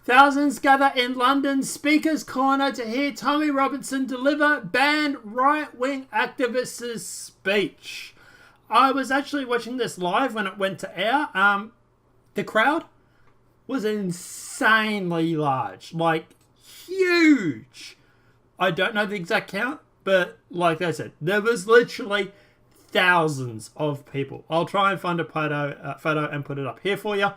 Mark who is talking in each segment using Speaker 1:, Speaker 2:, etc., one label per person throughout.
Speaker 1: Thousands gather in London Speaker's Corner to hear Tommy Robinson deliver banned right-wing activists' speech. I was actually watching this live when it went to air. The crowd was insanely large, like huge. I don't know the exact count, but like I said, there was literally thousands of people. I'll try and find a photo and put it up here for you.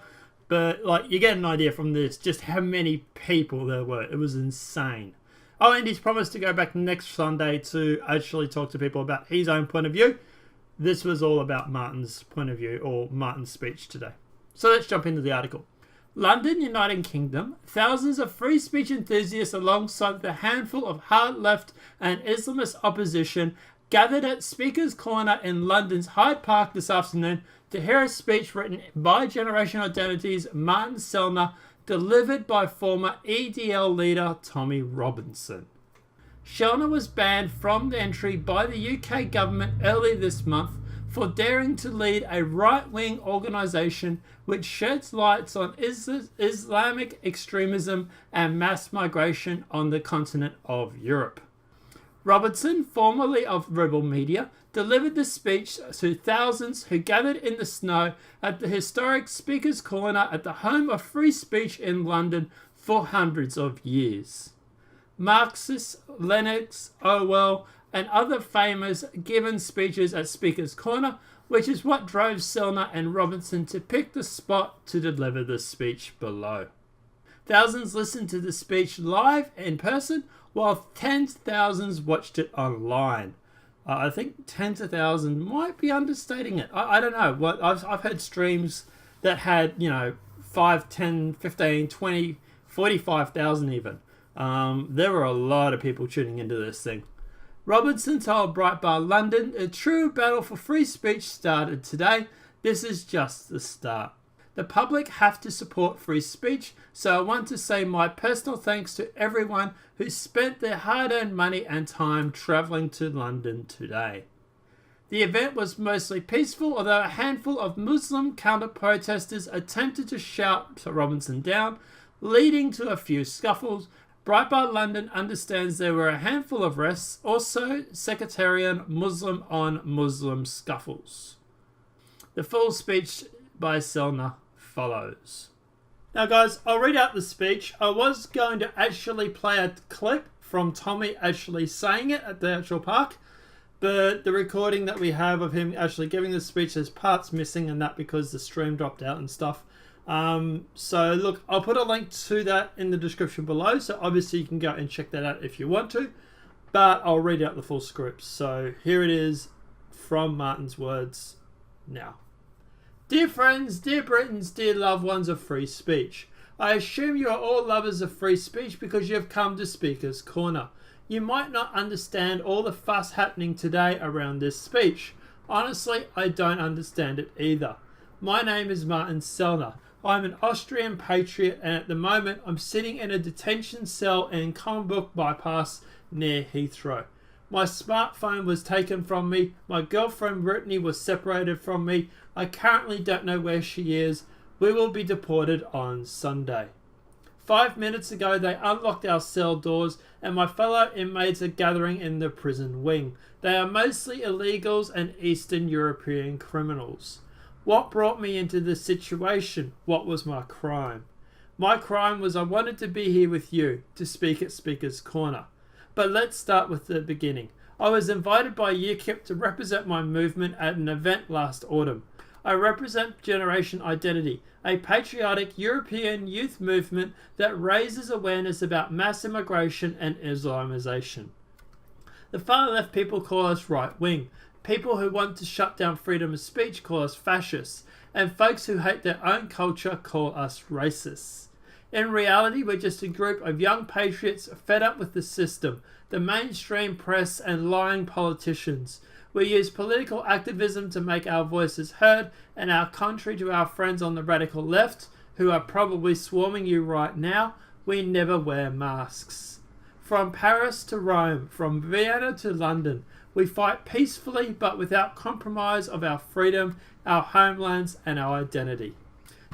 Speaker 1: But like you get an idea from this just how many people there were. It was insane. Oh, and he's promised to go back next Sunday to actually talk to people about his own point of view. This was all about Martin's point of view, or Martin's speech today. So let's jump into the article. London, United Kingdom, thousands of free speech enthusiasts alongside the handful of hard left and Islamist opposition gathered at Speaker's Corner in London's Hyde Park this afternoon to hear a speech written by Generation Identity's Martin Sellner, delivered by former EDL leader Tommy Robinson. Sellner was banned from the entry by the UK government early this month for daring to lead a right-wing organisation which sheds lights on Islamic extremism and mass migration on the continent of Europe. Robinson, formerly of Rebel Media, delivered the speech to thousands who gathered in the snow at the historic Speaker's Corner at the home of free speech in London for hundreds of years. Marxists, Lennox, Orwell, and other famous given speeches at Speaker's Corner, which is what drove Sellner and Robinson to pick the spot to deliver the speech below. Thousands listened to the speech live in person, while tens of thousands watched it online. I think tens of thousands might be understating it. I don't know. I've heard streams that had, 5, 10, 15, 20, 45,000 even. There were a lot of people tuning into this thing. Robinson told Breitbart London, a true battle for free speech started today. This is just the start. The public have to support free speech, so I want to say my personal thanks to everyone who spent their hard-earned money and time travelling to London today. The event was mostly peaceful, although a handful of Muslim counter-protesters attempted to shout Robinson down, leading to a few scuffles. Breitbart London understands there were a handful of arrests, also sectarian Muslim on Muslim scuffles. The full speech by Sellner follows. Now guys, I'll read out the speech. I was going to actually play a clip from Tommy actually saying it at the actual park, but the recording that we have of him actually giving the speech, there's parts missing, and that because the stream dropped out and stuff. So look, I'll put a link to that in the description below, so obviously you can go and check that out if you want to, but I'll read out the full script. So here it is from Martin's words now. Dear friends, dear Britons, dear loved ones of free speech, I assume you are all lovers of free speech because you have come to Speaker's Corner. You might not understand all the fuss happening today around this speech. Honestly, I don't understand it either. My name is Martin Sellner. I'm an Austrian patriot, and at the moment I'm sitting in a detention cell in Common Bypass near Heathrow. My smartphone was taken from me. My girlfriend Brittany was separated from me. I currently don't know where she is. We will be deported on Sunday. 5 minutes ago they unlocked our cell doors and my fellow inmates are gathering in the prison wing. They are mostly illegals and Eastern European criminals. What brought me into this situation? What was my crime? My crime was I wanted to be here with you, to speak at Speaker's Corner. But let's start with the beginning. I was invited by UKIP to represent my movement at an event last autumn. I represent Generation Identity, a patriotic European youth movement that raises awareness about mass immigration and Islamization. The far left people call us right wing. People who want to shut down freedom of speech call us fascists. And folks who hate their own culture call us racists. In reality, we're just a group of young patriots fed up with the system, the mainstream press and lying politicians. We use political activism to make our voices heard, and our contrary to our friends on the radical left, who are probably swarming you right now, we never wear masks. From Paris to Rome, from Vienna to London, we fight peacefully but without compromise of our freedom, our homelands and our identity.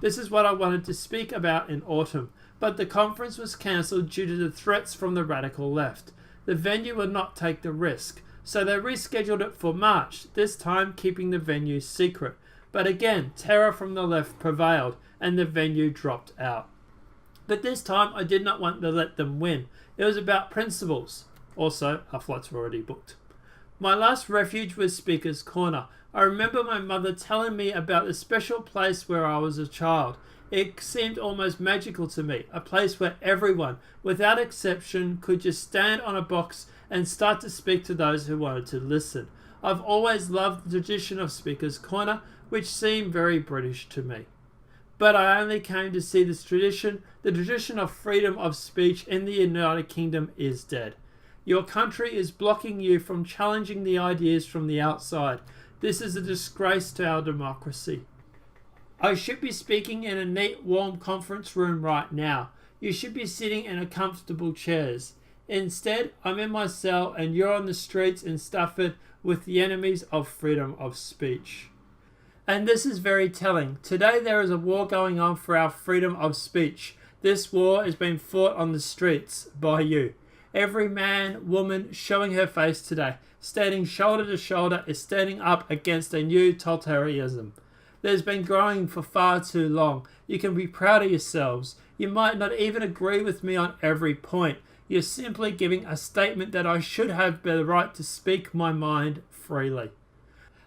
Speaker 1: This is what I wanted to speak about in autumn. but the conference was cancelled due to the threats from the radical left. The venue would not take the risk, so they rescheduled it for March, this time keeping the venue secret. But again, terror from the left prevailed, and the venue dropped out. But this time, I did not want to let them win. It was about principles. Also, our flights were already booked. My last refuge was Speaker's Corner. I remember my mother telling me about the special place where I was a child. It seemed almost magical to me, a place where everyone, without exception, could just stand on a box and start to speak to those who wanted to listen. I've always loved the tradition of Speaker's Corner, which seemed very British to me. But I only came to see this tradition. The tradition of freedom of speech in the United Kingdom is dead. Your country is blocking you from challenging the ideas from the outside. This is a disgrace to our democracy. I should be speaking in a neat, warm conference room right now. You should be sitting in comfortable chairs. Instead, I'm in my cell and you're on the streets in Stafford with the enemies of freedom of speech. And this is very telling. Today there is a war going on for our freedom of speech. This war is being fought on the streets by you. Every man, woman showing her face today, standing shoulder to shoulder, is standing up against a new totalitarianism that has been growing for far too long. You can be proud of yourselves. You might not even agree with me on every point. You're simply giving a statement that I should have the right to speak my mind freely.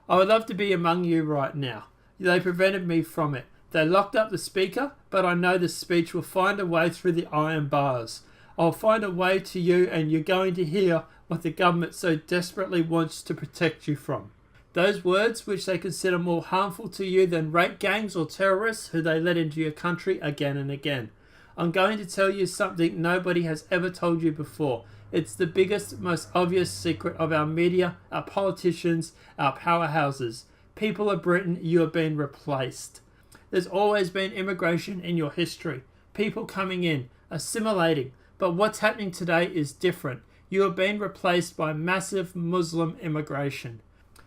Speaker 1: I would love to be among you right now. They prevented me from it. They locked up the speaker, but I know the speech will find a way through the iron bars. I'll find a way to you, and you're going to hear what the government so desperately wants to protect you from. Those words which they consider more harmful to you than rape gangs or terrorists who they let into your country again and again. I'm going to tell you something nobody has ever told you before. It's the biggest, most obvious secret of our media, our politicians, our powerhouses. People of Britain, you have been replaced. There's always been immigration in your history. People coming in, assimilating. But what's happening today is different. You have been replaced by massive Muslim immigration.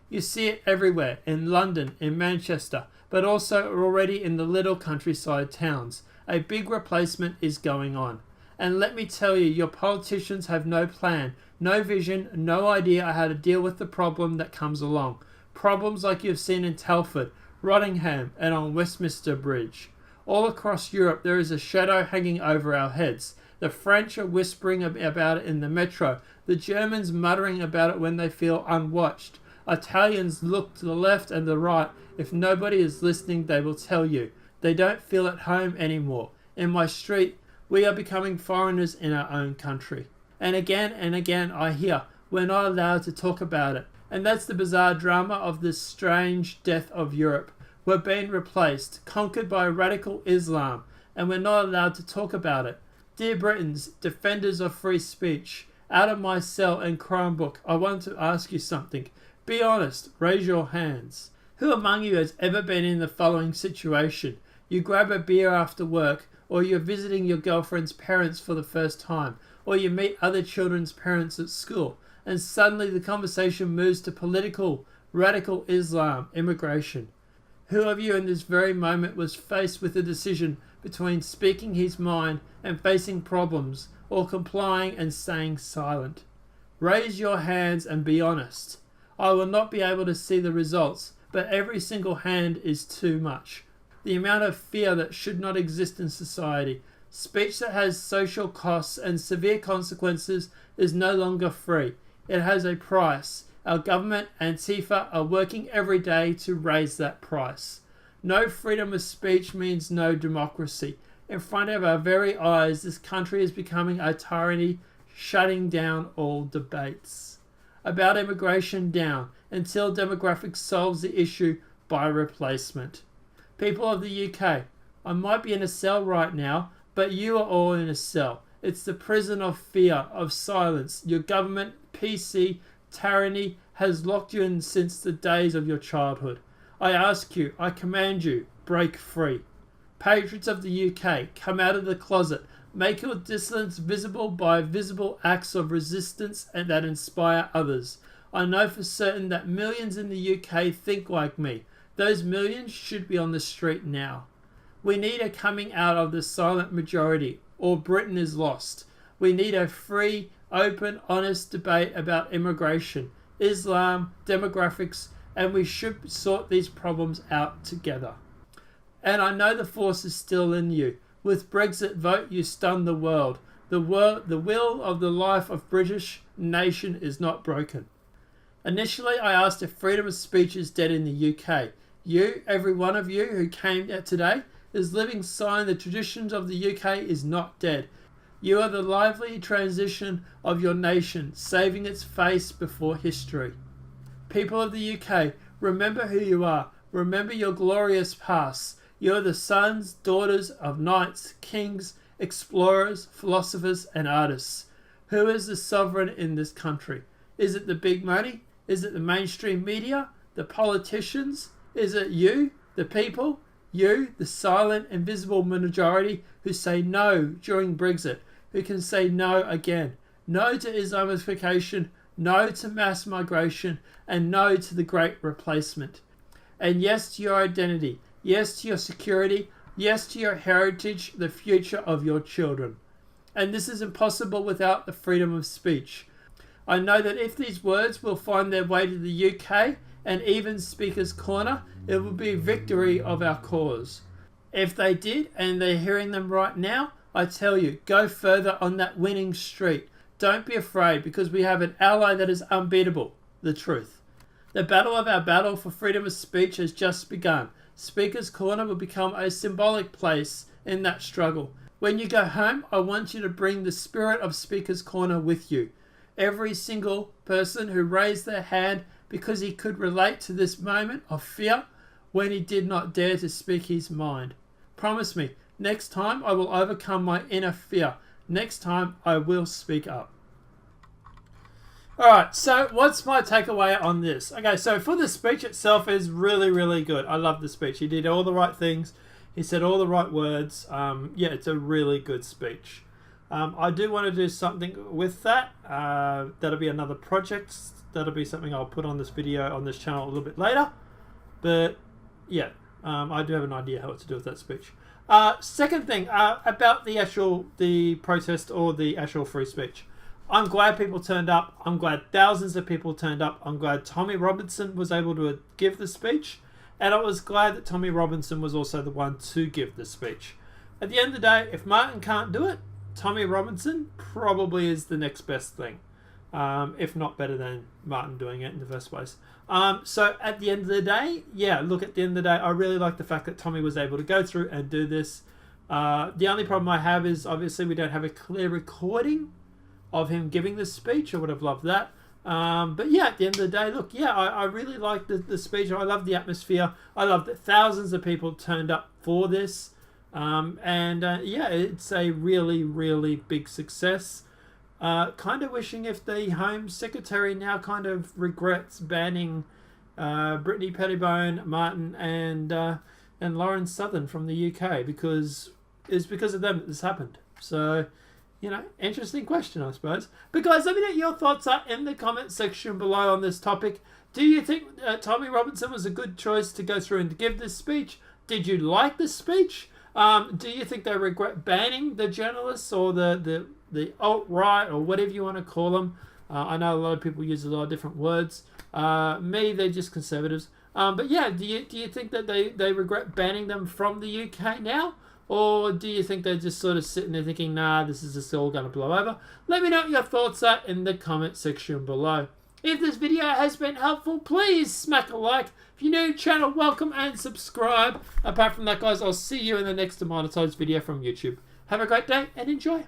Speaker 1: You see it everywhere, in London, in Manchester, but also already in the little countryside towns. A big replacement is going on. And let me tell you, your politicians have no plan, no vision, no idea how to deal with the problem that comes along. Problems like you've seen in Telford, Rottingham, and on Westminster Bridge. All across Europe there is a shadow hanging over our heads. The French are whispering about it in the metro. The Germans muttering about it when they feel unwatched. Italians look to the left and the right. If nobody is listening, they will tell you. They don't feel at home anymore. In my street, we are becoming foreigners in our own country. And again I hear, we're not allowed to talk about it. And that's the bizarre drama of this strange death of Europe. We're being replaced, conquered by radical Islam, and we're not allowed to talk about it. Dear Britons, defenders of free speech, out of my cell and Chromebook, I want to ask you something. Be honest, raise your hands. Who among you has ever been in the following situation? You grab a beer after work, or you're visiting your girlfriend's parents for the first time, or you meet other children's parents at school, and suddenly the conversation moves to political, radical Islam, immigration. Who of you in this very moment was faced with a decision between speaking his mind and facing problems, or complying and staying silent? Raise your hands and be honest. I will not be able to see the results, but every single hand is too much. The amount of fear that should not exist in society. Speech that has social costs and severe consequences is no longer free. It has a price. Our government, Antifa, are working every day to raise that price. No freedom of speech means no democracy. In front of our very eyes, this country is becoming a tyranny, shutting down all debates. About immigration down, until demographics solves the issue by replacement. People of the UK, I might be in a cell right now, but you are all in a cell. It's the prison of fear, of silence. Your government, PC, tyranny has locked you in since the days of your childhood. I ask you, I command you, break free. Patriots of the UK, come out of the closet. Make your dissidence visible by visible acts of resistance and that inspire others. I know for certain that millions in the UK think like me. Those millions should be on the street now. We need a coming out of the silent majority. or Britain is lost. We need a free, open, honest debate about immigration, Islam, demographics, and we should sort these problems out together. And I know the force is still in you. With Brexit vote, you stun the world. The will of the life of British nation is not broken. Initially, I asked if freedom of speech is dead in the UK. You, every one of you who came out today, is living sign the traditions of the UK is not dead. You are the lively transition of your nation, saving its face before history. People of the UK, remember who you are. Remember your glorious past. You are the sons, daughters of knights, kings, explorers, philosophers, and artists. Who is the sovereign in this country? Is it the big money? Is it the mainstream media? The politicians? Is it you, the people? You, the silent, invisible majority who say no during Brexit, who can say no again. No to Islamification, no to mass migration, and no to the great replacement. And yes to your identity, yes to your security, yes to your heritage, the future of your children. And this is impossible without the freedom of speech. I know that if these words will find their way to the UK and even Speaker's Corner, it will be a victory of our cause. If they did, and they're hearing them right now, I tell you, go further on that winning streak. Don't be afraid, because we have an ally that is unbeatable, the truth. The battle of our battle for freedom of speech has just begun. Speaker's Corner will become a symbolic place in that struggle. When you go home, I want you to bring the spirit of Speaker's Corner with you. Every single person who raised their hand because he could relate to this moment of fear when he did not dare to speak his mind. Promise me, next time I will overcome my inner fear. Next time I will speak up. Alright, so what's my takeaway on this? Okay, so for the speech itself is really, really good. I love the speech. He did all the right things. He said all the right words. Yeah, it's a really good speech. I do want to do something with that. That'll be another project. That'll be something I'll put on this video on this channel a little bit later. But yeah, I do have an idea how to do with that speech. Second thing, about the protest or the actual free speech. I'm glad people turned up. I'm glad thousands of people turned up. I'm glad Tommy Robinson was able to give the speech. And I was glad that Tommy Robinson was also the one to give the speech. At the end of the day, if Martin can't do it, Tommy Robinson probably is the next best thing. If not better than Martin doing it in the first place. So at the end of the day, yeah, look, at the end of the day, I really like the fact that Tommy was able to go through and do this. The only problem I have is obviously we don't have a clear recording of him giving this speech. I would have loved that. But yeah, at the end of the day, look, yeah, I really like the speech. I love the atmosphere. I love that thousands of people turned up for this. Yeah, it's a really, really big success. Kind of wishing if the Home Secretary now kind of regrets banning Brittany Pettibone, Martin, and Lauren Southern from the UK, because it's because of them that this happened. So, you know, interesting question, I suppose. But guys, let me know what your thoughts are in the comment section below on this topic. Do you think Tommy Robinson was a good choice to go through and to give this speech? Did you like the speech? Do you think they regret banning the journalists or the alt-right or whatever you want to call them? I know a lot of people use a lot of different words. Me, they're just conservatives. But yeah, do you think that they regret banning them from the UK now? Or do you think they're just sort of sitting there thinking, nah, this is just all going to blow over? Let me know what your thoughts are in the comment section below. If this video has been helpful, please smack a like. If you're new to the channel, welcome and subscribe. Apart from that, guys, I'll see you in the next demonetized video from YouTube. Have a great day and enjoy.